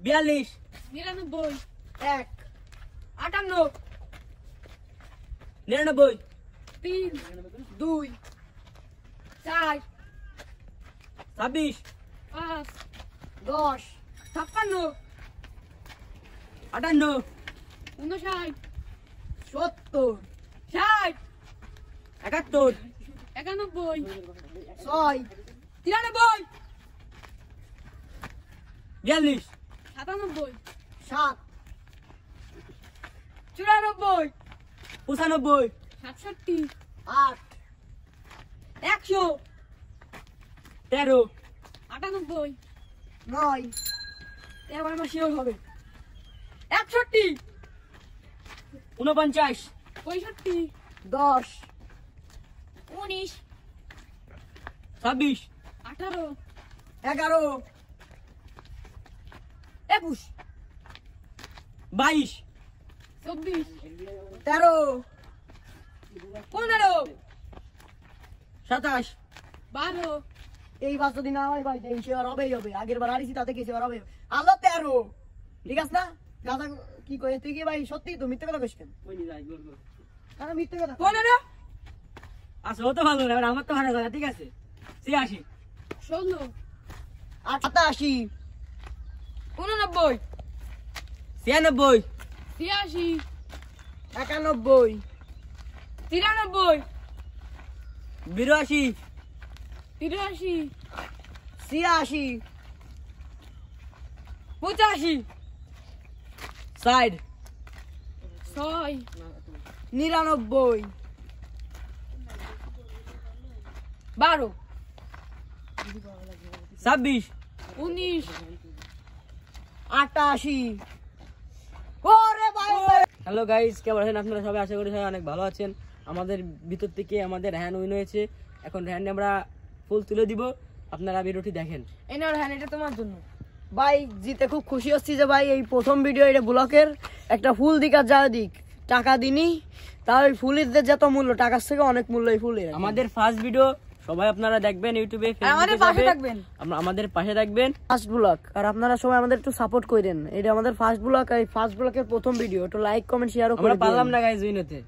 42 99 1 58 99 3 2 4 26 5 10 56 58 59 70 60 71 91 6 93 42 97 7 94 95 67 8 100 13 98 9 এবার আমার শিওর হবে 61 49 65 10 19 26 18 11 21 22 24 13 15 27 12 এই 5 দিন আমার ভাই এই শেয়ার হবেই হবে আগের বার আরিছি তাতে কি শেয়ার হবে আলো 13 ঠিক আছে না গাদা কি কই তুই কি ভাই সত্যি তো মিথ্যা কথা কইছ কেন আরে মিথ্যা কথা 15 আচ্ছা ও তো ভালো না এবার আমার তো ভালো কথা ঠিক আছে 86 16 88 89 96 86 91 93 82 83 86 85 সাইড 6 99 12 26 19 88 ওরে ভাই হ্যালো গাইস কেমন আছেন আপনারা সবাই আশা করি সবাই অনেক ভালো আছেন আমাদের ভিতর থেকে আমাদের হ্যান্ড উইন হয়েছে এখন হ্যান্ডে আমরা ফুল তুলে দিব আপনারা ভিডিওটি দেখেন এনার হ্যান্ড এটা তোমার জন্য ভাই জিতে খুব খুশি হচ্ছি যে ভাই এই প্রথম ভিডিও এটা ব্লকের একটা ফুল দিক আর যা দিক টাকা দিনি তাই ফুলের যত মূল্য টাকার থেকে অনেক মূল্য এই ফুলের আমাদের ফার্স্ট ভিডিও সবাই আপনারা দেখবেন ইউটিউবে আমাদের পাশে থাকবেন আমাদের পাশে থাকবেন ফার্স্ট ব্লক আর আপনারা সবাই আমাদের একটু সাপোর্ট করেন এটা আমাদের ফার্স্ট ব্লক আর এই ফার্স্ট ব্লকের প্রথম ভিডিও একটু লাইক কমেন্ট শেয়ারও করে আমরা পারলাম না গাইস উইন হতে